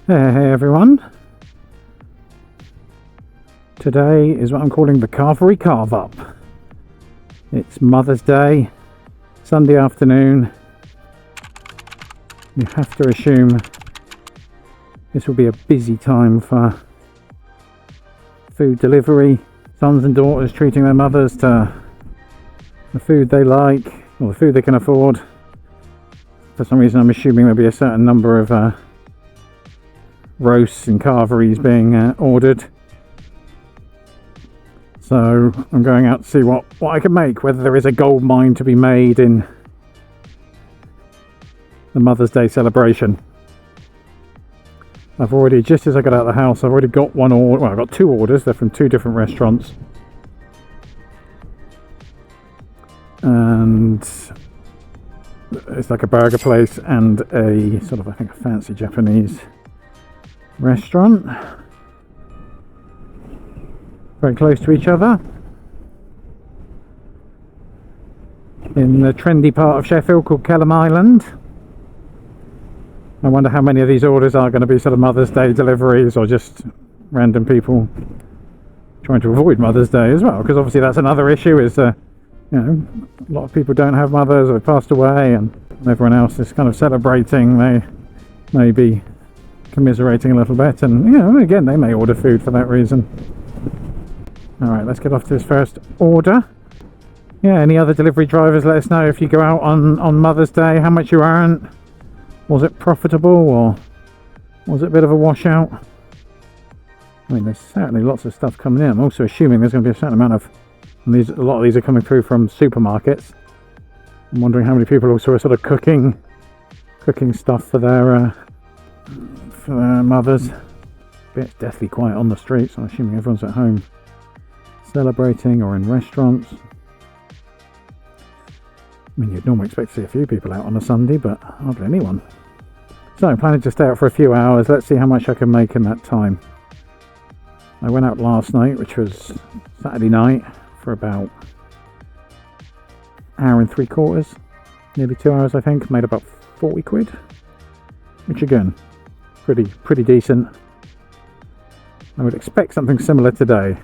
Hey everyone, today is what I'm calling the Carvery Carve-Up. It's Mother's Day, Sunday afternoon. You have to assume this will be a busy time for food delivery, sons and daughters treating their mothers to the food they like, or the food they can afford. For some reason I'm assuming there'll be a certain number of roasts and carveries being ordered, so I'm going out to see what I can make, whether there is a gold mine to be made in the Mother's Day celebration. I've already, just as I got out of the house, I've already got one order. Well, I've got two orders. They're from two different restaurants, and it's like a burger place and a sort of, I think, a fancy Japanese restaurant, very close to each other in the trendy part of Sheffield called Kelham Island. I wonder how many of these orders are going to be sort of Mother's Day deliveries, or just random people trying to avoid Mother's Day as well, because obviously that's another issue, is a lot of people don't have mothers or passed away, and everyone else is kind of celebrating. They may be commiserating a little bit, and again, they may order food for that reason. Alright, let's get off to this first order. Any other delivery drivers, let us know if you go out on Mother's Day, how much you earned. Was it profitable, or was it a bit of a washout? I mean, there's certainly lots of stuff coming in. I'm also assuming there's going to be a certain amount of, and a lot of these are coming through from supermarkets. I'm wondering how many people also are sort of cooking stuff for their mothers. It's deathly quiet on the streets. I'm assuming everyone's at home celebrating or in restaurants. I mean, you'd normally expect to see a few people out on a Sunday, but hardly anyone. So I'm planning to stay out for a few hours. Let's see how much I can make in that time. I went out last night, which was Saturday night, for about an hour and 3/4, nearly 2 hours I think. Made about 40 quid, which again, pretty decent. I would expect something similar today.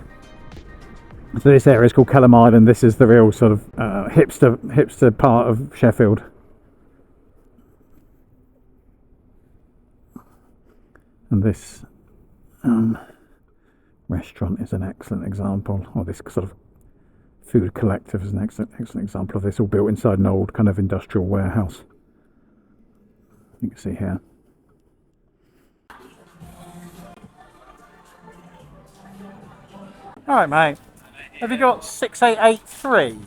So this area is called Kelham Island. This is the real sort of hipster part of Sheffield. And this restaurant is an excellent example, or this sort of food collective is an excellent example of this, all built inside an old kind of industrial warehouse. You can see here. Alright, mate. Have you got 6883?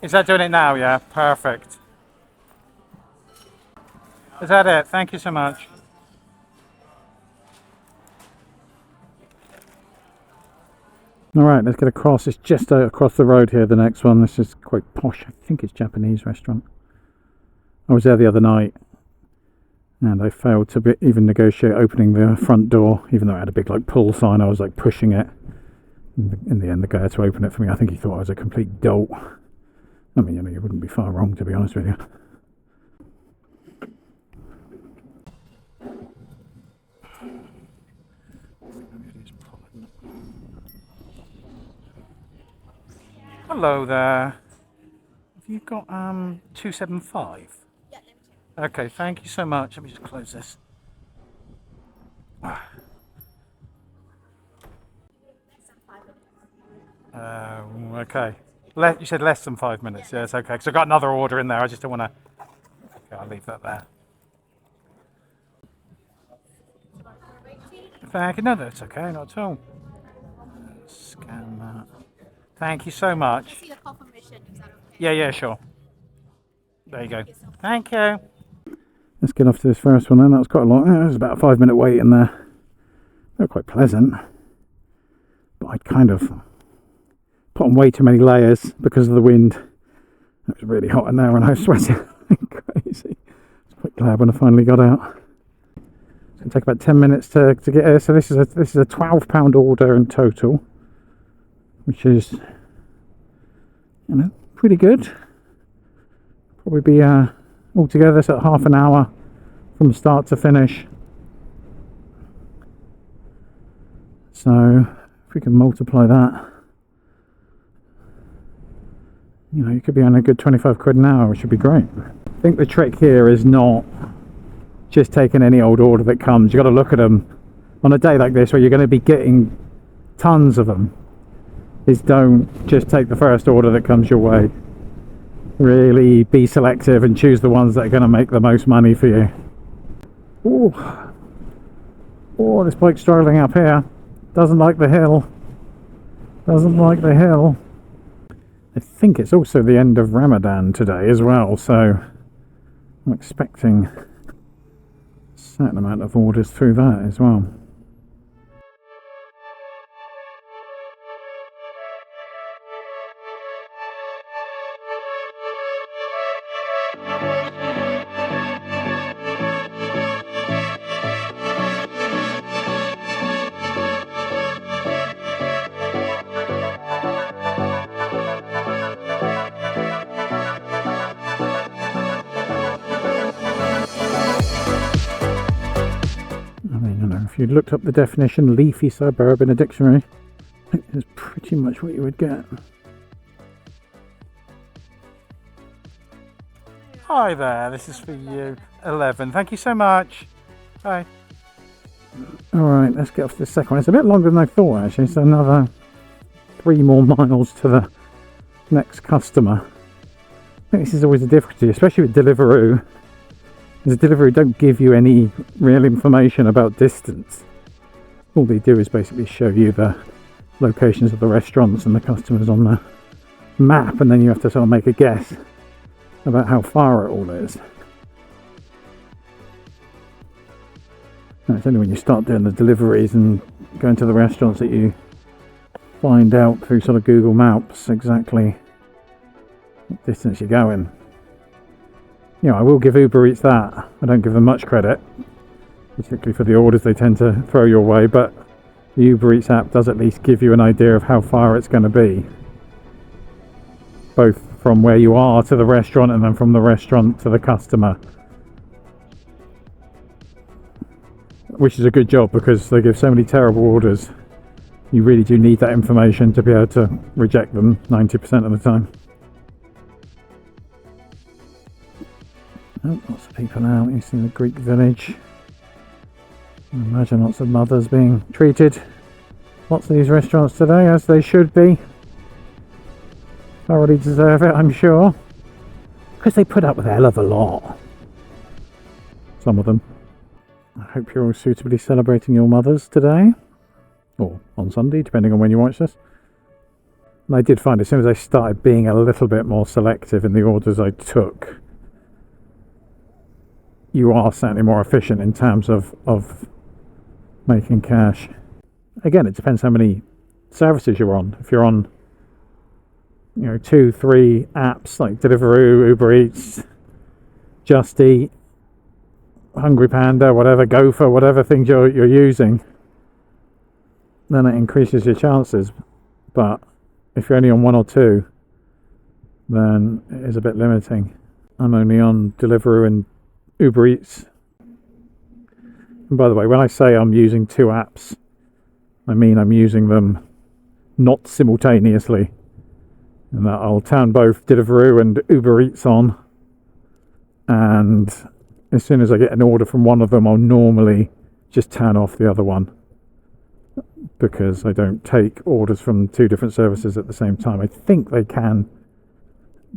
Is that doing it now? Yeah, perfect. Is that it? Thank you so much. Alright, let's get across. It's just across the road here, the next one. This is quite posh. I think it's a Japanese restaurant. I was there the other night, and I failed to even negotiate opening the front door, even though it had a big pull sign. I was pushing it. In the end, the guy had to open it for me. I think he thought I was a complete dolt. I mean, you wouldn't be far wrong, to be honest with you. Hello there. Have you got 275? Yeah, okay, thank you so much. Let me just close this. Okay. You said less than 5 minutes. Yeah, it's okay. Because I've got another order in there. I just don't want to. Okay, I'll leave that there. Thank you. No, that's okay. Not at all. Scan that. Thank you so much. See the confirmation. Is that okay? Yeah, sure. There you go. Thank you. Let's get off to this first one then. That was quite a lot. It was about a 5-minute wait in there. They were quite pleasant, but I kind of put on way too many layers because of the wind. It was really hot in there and I was sweating like crazy. I was quite glad when I finally got out. It's going to take about 10 minutes to get here. So this is a £12 order in total, which is, pretty good. Probably be altogether so half an hour from start to finish. So if we can multiply that, you know, you could be on a good 25 quid an hour, which would be great. I think the trick here is not just taking any old order that comes. You've got to look at them on a day like this where you're going to be getting tons of them. Is don't just take the first order that comes your way. Really be selective and choose the ones that are going to make the most money for you. Oh, this bike's struggling up here. Doesn't like the hill. Doesn't like the hill. I think it's also the end of Ramadan today as well, so I'm expecting a certain amount of orders through that as well. If you looked up the definition leafy suburb in a dictionary, I think it's pretty much what you would get. Hi there, this is for you, 11. Thank you so much. Bye. Alright, let's get off this second one. It's a bit longer than I thought actually, so another 3 more miles to the next customer. I think this is always a difficulty, especially with Deliveroo. Because Deliveroo don't give you any real information about distance. All they do is basically show you the locations of the restaurants and the customers on the map, and then you have to sort of make a guess about how far it all is. And it's only when you start doing the deliveries and going to the restaurants that you find out through sort of Google Maps exactly what distance you're going. You know, I will give Uber Eats that. I don't give them much credit, particularly for the orders they tend to throw your way, but the Uber Eats app does at least give you an idea of how far it's going to be, both from where you are to the restaurant and then from the restaurant to the customer, which is a good job because they give so many terrible orders. You really do need that information to be able to reject them 90% of the time. Oh, lots of people out. You see the Greek village. I imagine lots of mothers being treated. Lots of these restaurants today, as they should be. Thoroughly deserve it, I'm sure. Because they put up with a hell of a lot. Some of them. I hope you're all suitably celebrating your mothers today. Or on Sunday, depending on when you watch this. And I did find as soon as I started being a little bit more selective in the orders I took, you are certainly more efficient in terms of making cash. Again, it depends how many services you're on. If you're on, you know, 2-3 apps like Deliveroo, Uber Eats, Just Eat, Hungry Panda, whatever, Gopher, whatever things you're using, then it increases your chances. But if you're only on 1 or 2, then it is a bit limiting. I'm only on Deliveroo and Uber Eats. And by the way, when I say I'm using 2 apps, I mean I'm using them not simultaneously, and that I'll turn both Deliveroo and Uber Eats on, and as soon as I get an order from one of them, I'll normally just turn off the other one, because I don't take orders from 2 different services at the same time. I think they can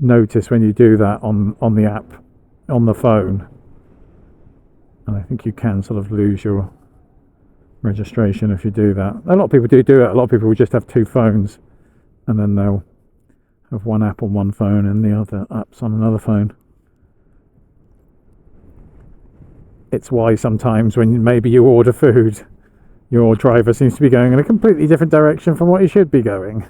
notice when you do that on the app on the phone. And I think you can sort of lose your registration if you do that. A lot of people do it. A lot of people will just have 2 phones, and then they'll have one app on one phone and the other apps on another phone. It's why sometimes when maybe you order food, your driver seems to be going in a completely different direction from what he should be going.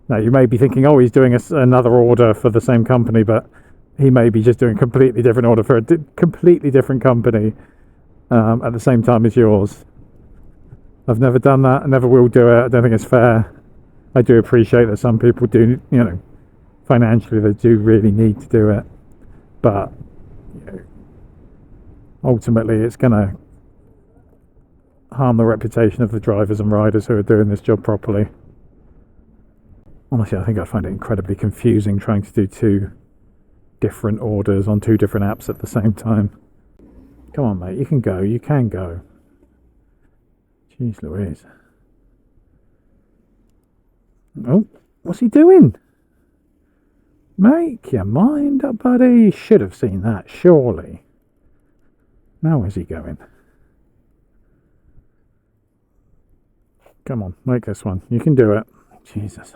Now, you may be thinking, oh, he's doing another order for the same company, but he may be just doing a completely different order for a completely different company at the same time as yours. I've never done that. I never will do it. I don't think it's fair. I do appreciate that some people do, you know, financially they do really need to do it. But you know, ultimately it's going to harm the reputation of the drivers and riders who are doing this job properly. Honestly, I think I find it incredibly confusing trying to do 2 different orders on 2 different apps at the same time. Come on, mate, you can go, you can go. Jeez Louise. Oh, what's he doing? Make your mind up, buddy. You should have seen that, surely. Now where's he going? Come on, make this one. You can do it. Jesus.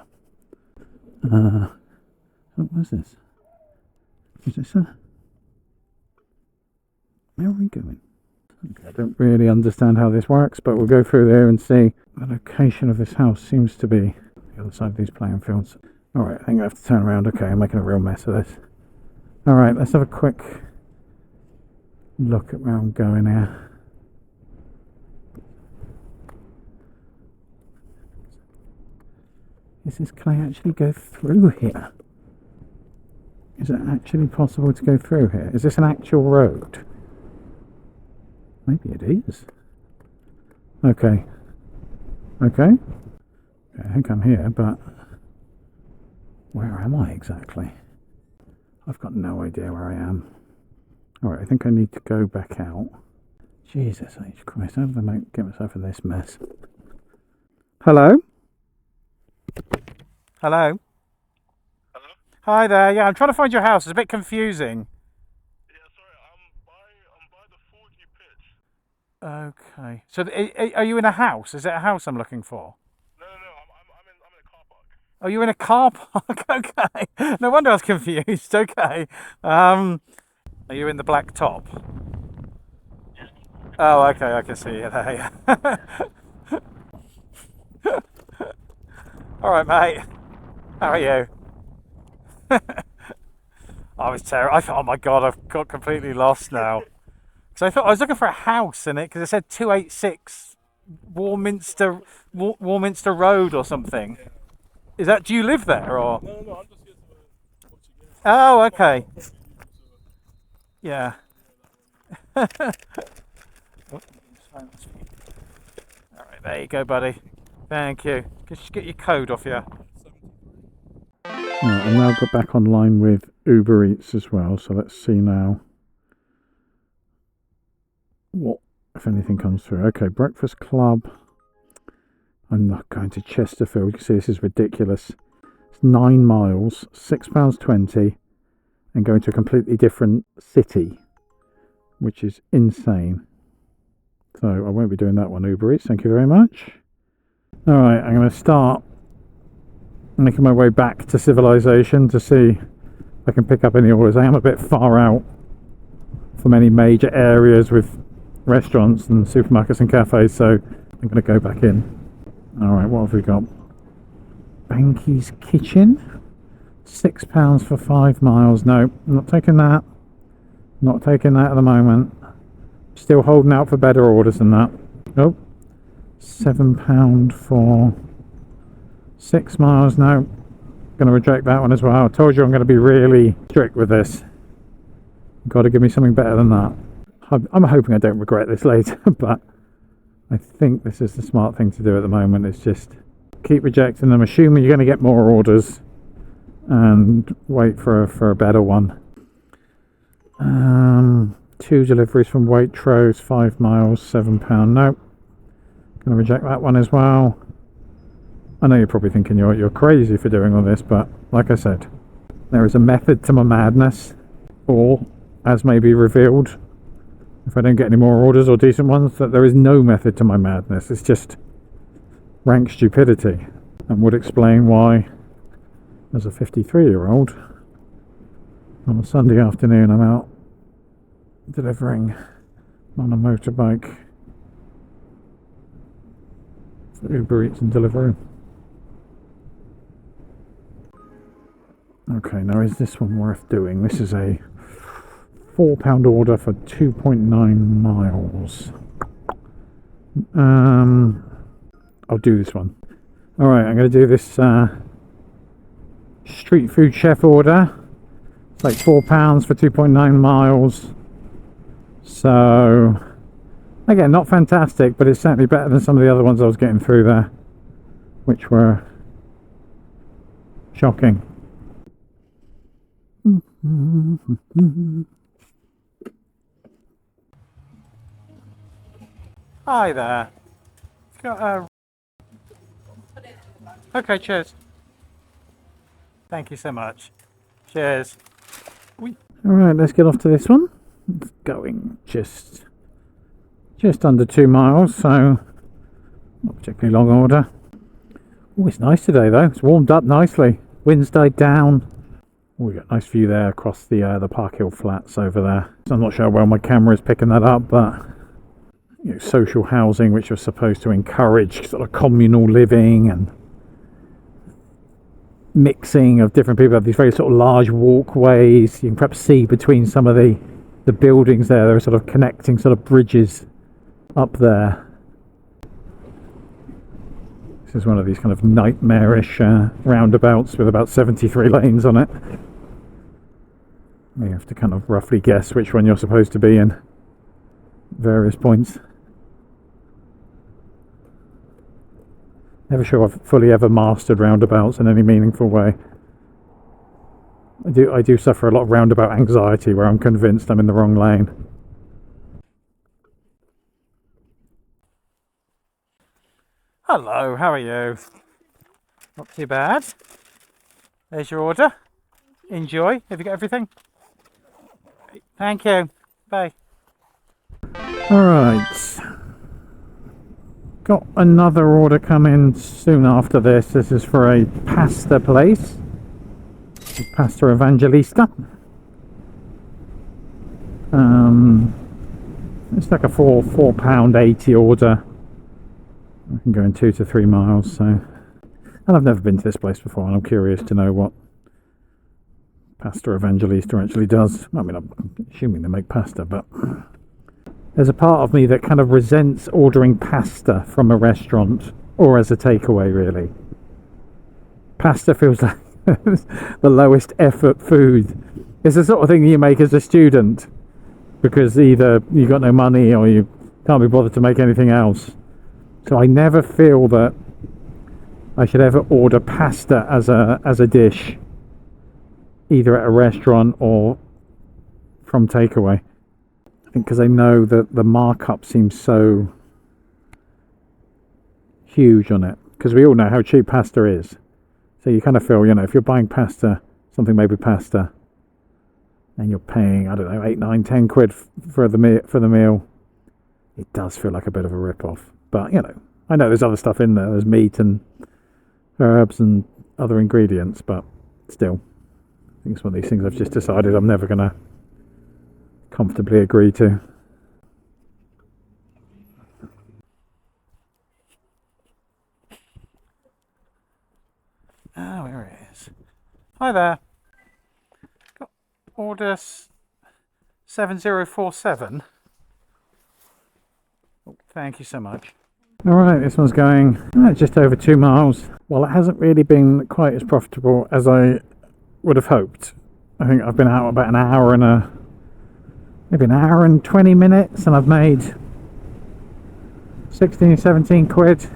What was this? Is this a... Where are we going? Okay, I don't really understand how this works, but we'll go through there and see. The location of this house seems to be the other side of these playing fields. Alright, I think I have to turn around. Okay, I'm making a real mess of this. Alright, let's have a quick look at where I'm going here. Can I actually go through here? Is it actually possible to go through here? Is this an actual road? Maybe it is. Okay. Okay. I think I'm here, but where am I exactly? I've got no idea where I am. Alright, I think I need to go back out. Jesus H. Christ, how did I get myself in this mess? Hello? Hello? Hello? Hi there, yeah, I'm trying to find your house. It's a bit confusing. Yeah, sorry, I'm by the 40 pitch. Okay. So, are you in a house? Is it a house I'm looking for? No, I'm in a car park. Oh, you're in a car park? Okay. No wonder I was confused. Okay. Are you in the black top? Yes. Oh, okay, I can see you there, yeah. Alright, mate. How are you? I was terrible. I thought, oh my god, I've got completely lost now. So I thought I was looking for a house in it because it said 286 Warminster Road or something. Is that? Do you live there or? No, I'm just here to watch you guys. Oh, okay. Yeah. Alright, there you go, buddy. Thank you. Just get your code off you. Right, I've now got back online with Uber Eats as well, so let's see now what, if anything, comes through. Okay, Breakfast Club. I'm not going to Chesterfield. You can see this is ridiculous. It's 9 miles, £6.20, and going to a completely different city, which is insane. So I won't be doing that one, Uber Eats. Thank you very much. Alright, I'm going to start making my way back to civilization to see if I can pick up any orders. I am a bit far out from any major areas with restaurants and supermarkets and cafes, so I'm going to go back in. Alright, what have we got? Banky's Kitchen, £6 for 5 miles. No, I'm not taking that. Not taking that at the moment. Still holding out for better orders than that. Oh, £7 for 6 miles. No, going to reject that one as well. I told you I'm going to be really strict with this. Got to give me something better than that. I'm hoping I don't regret this later, but I think this is the smart thing to do at the moment. Is just keep rejecting them, assuming you're going to get more orders, and wait for a better one. 2 deliveries from Waitrose, 5 miles, £7. Nope. Going to reject that one as well. I know you're probably thinking you're crazy for doing all this, but like I said, there is a method to my madness, or as may be revealed if I don't get any more orders or decent ones, that there is no method to my madness. It's just rank stupidity, and would explain why, as a 53-year-old, on a Sunday afternoon I'm out delivering on a motorbike for Uber Eats and Deliveroo. Okay, now is this one worth doing? This is a £4 order for 2.9 miles. I'll do this one. Alright, I'm going to do this street food chef order. It's like £4 for 2.9 miles. So Again, not fantastic, but it's certainly better than some of the other ones I was getting through there, which were shocking. Hi there. It's got a... Okay, cheers. Thank you so much. Cheers. Alright, let's get off to this one. It's going just under 2 miles, so not particularly long order. Oh, it's nice today though. It's warmed up nicely. Wind's died down. Oh, we got a nice view there across the Park Hill Flats over there. So I'm not sure how well my camera is picking that up, but you know, social housing, which was supposed to encourage sort of communal living and mixing of different people, have these very sort of large walkways. You can perhaps see between some of the buildings there are sort of connecting sort of bridges up there. This is one of these kind of nightmarish roundabouts with about 73 lanes on it. You have to kind of roughly guess which one you're supposed to be in various points. Never sure I've fully ever mastered roundabouts in any meaningful way. I do suffer a lot of roundabout anxiety where I'm convinced I'm in the wrong lane. Hello, how are you? Not too bad. There's your order. Enjoy. Have you got everything? Thank you. Bye. Alright. Got another order coming soon after this. This is for a pasta place. Pasta Evangelista. It's like a £4.80 order. I can go in 2 to 3 miles, so. And I've never been to this place before, and I'm curious to know what Pasta Evangelista actually does. I mean, I'm assuming they make pasta, but there's a part of me that kind of resents ordering pasta from a restaurant or as a takeaway, really. Pasta feels like the lowest effort food. It's the sort of thing you make as a student because either you got no money or you can't be bothered to make anything else. So I never feel that I should ever order pasta as a dish, either at a restaurant or from takeaway. I think because I know that the markup seems so huge on it, because we all know how cheap pasta is. So you kind of feel, you know, if you're buying pasta, something made with pasta, and you're paying, I don't know, 8, 9, 10 quid for the meal, it does feel like a bit of a rip-off. But, you know, I know there's other stuff in there. There's meat and herbs and other ingredients, but still, I think it's one of these things I've just decided I'm never going to comfortably agree to. Ah, where it is. Hi there. Got order 7047. Oh, thank you so much. Alright, this one's going just over 2 miles. Well, it hasn't really been quite as profitable as I would have hoped. I think I've been out about maybe an hour and 20 minutes, and I've made 16, 17 quid.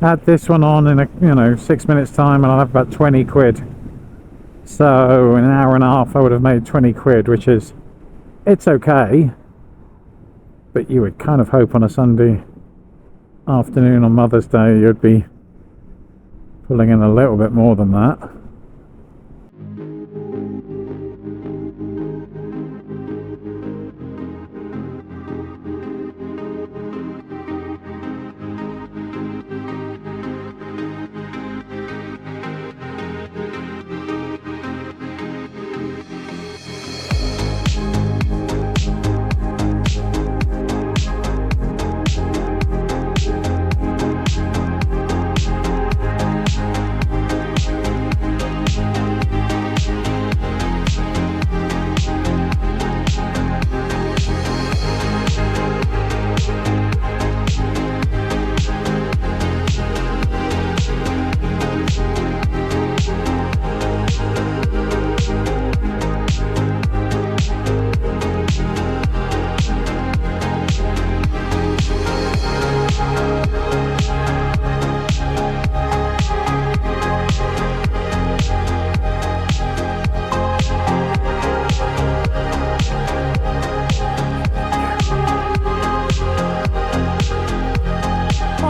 Add this one on in 6 minutes time and I'll have about 20 quid. So in an hour and a half I would have made 20 quid, which is, it's okay. But you would kind of hope on a Sunday afternoon on Mother's Day you'd be pulling in a little bit more than that.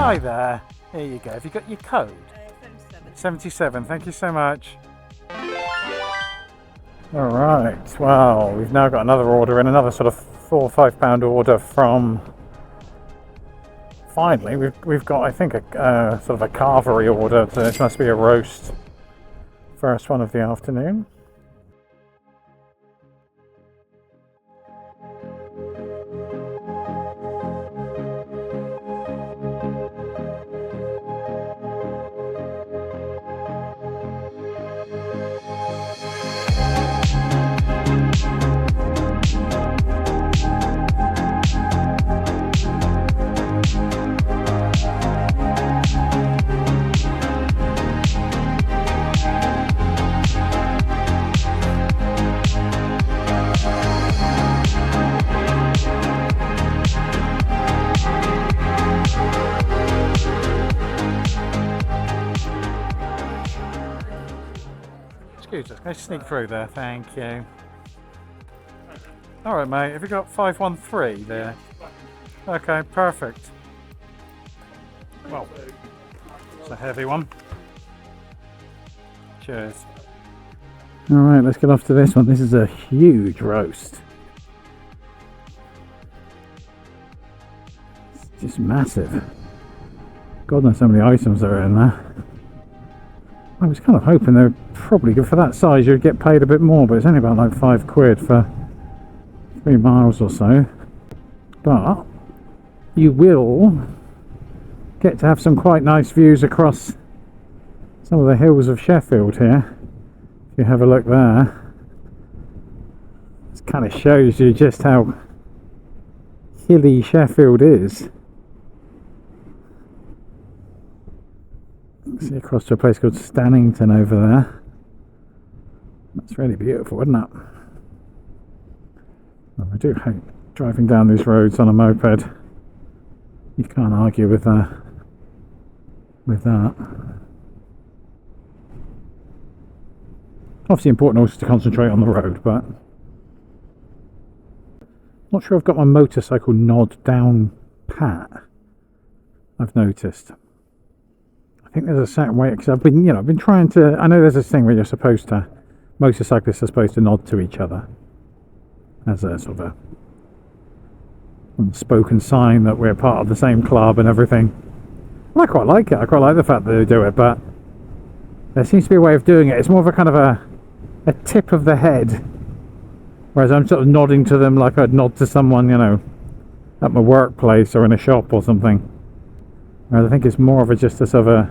Hi there. Here you go. Have you got your code? 77. Thank you so much. Alright, well, we've now got another order in, another sort of £4 or £5 order from... Finally, we've got, I think, a sort of a Carvery order. This must be a roast. First one of the afternoon. Excuse us, can I sneak through there? Thank you. Alright mate, have you got 513 there? Okay, perfect. Well, it's a heavy one. Cheers. Alright, let's get off to this one. This is a huge roast. It's just massive. God knows how many items there are in there. I was kind of hoping they're probably good for that size. You'd get paid a bit more, but it's only about like £5 for 3 miles or so. But you will get to have some quite nice views across some of the hills of Sheffield here. If you have a look there, it kind of shows you just how hilly Sheffield is. See across to a place called Stannington over there. That's really beautiful, isn't it? Well, I do hate driving down these roads on a moped. You can't argue with that. Obviously important also to concentrate on the road, but not sure I've got my motorcycle nod down pat. I've noticed. I think there's a certain way, because I've been trying to, I know there's this thing where you're supposed to, motorcyclists are supposed to nod to each other as a sort of a unspoken sign that we're part of the same club and everything. And I quite like it. I quite like the fact that they do it, but there seems to be a way of doing it. It's more of a kind of a tip of the head, whereas I'm sort of nodding to them like I'd nod to someone, you know, at my workplace or in a shop or something. Whereas I think it's more of just a sort of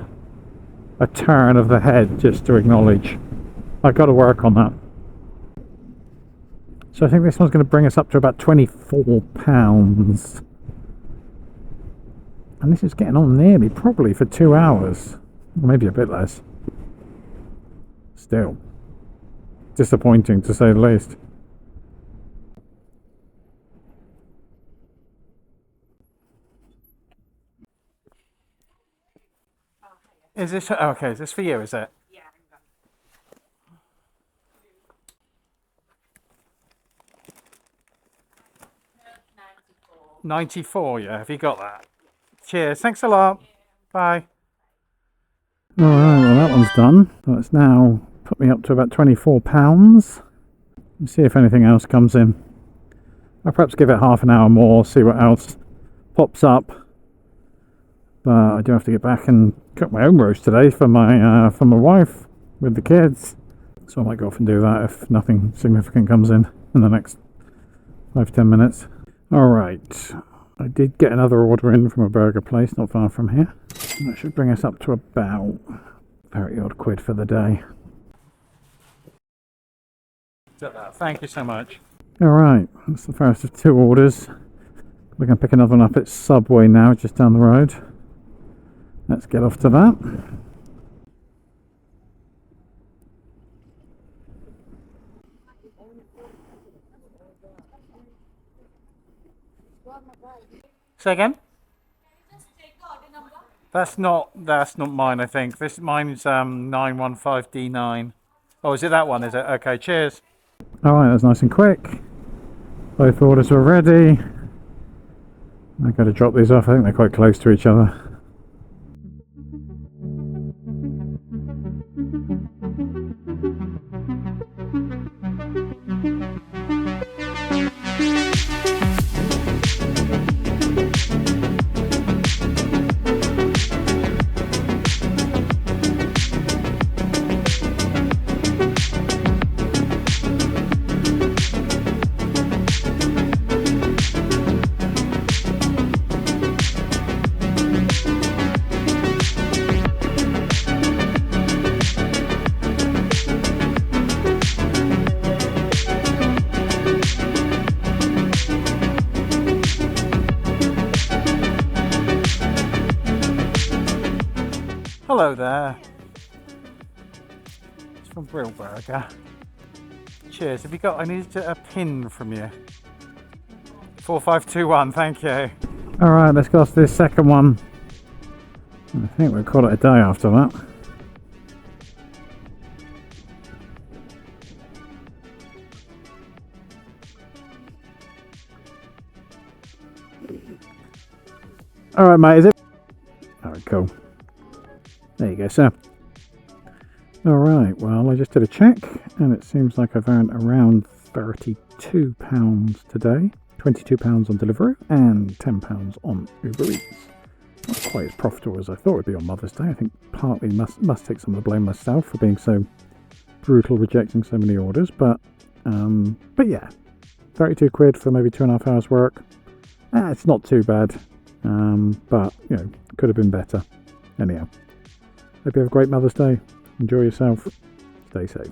a turn of the head just to acknowledge. I've got to work on that. So I think this one's going to bring us up to about £24. And this is getting on nearly, probably for 2 hours. Or maybe a bit less. Still. Disappointing to say the least. Is this, okay, is this for you, is it? Yeah. 94, yeah, have you got that? Cheers, thanks a lot. Bye. Alright, well that one's done. So it's now put me up to about £24. Let's see if anything else comes in. I'll perhaps give it half an hour more, see what else pops up. But I do have to get back and cook my own roast today for my wife with the kids. So I might go off and do that if nothing significant comes in the next 5-10 minutes. Alright, I did get another order in from a burger place not far from here. That should bring us up to about 30 odd quid for the day. Thank you so much. Alright, that's the first of 2 orders. We're going to pick another one up at Subway now, just down the road. Let's get off to that. Say again? That's not mine, I think. Mine's 915D9. Oh, is it that one, is it? Okay, cheers. Alright, that's nice and quick. Both orders were ready. I've got to drop these off. I think they're quite close to each other. Hello there. It's from Brillburger. Cheers. Have you got? I need a pin from you. 4521. Thank you. All right, let's go to this second one. I think we'll call it a day after that. All right, mate. Is it? All right, cool. There you go, sir. All right. Well, I just did a check, and it seems like I've earned around £32 today. £22 on Deliveroo and £10 on Uber Eats. Not quite as profitable as I thought it would be on Mother's Day. I think partly must take some of the blame myself for being so brutal, rejecting so many orders. But yeah, 32 quid for maybe 2.5 hours work. It's not too bad. But you know, could have been better. Anyhow, hope you have a great Mother's Day. Enjoy yourself. Stay safe.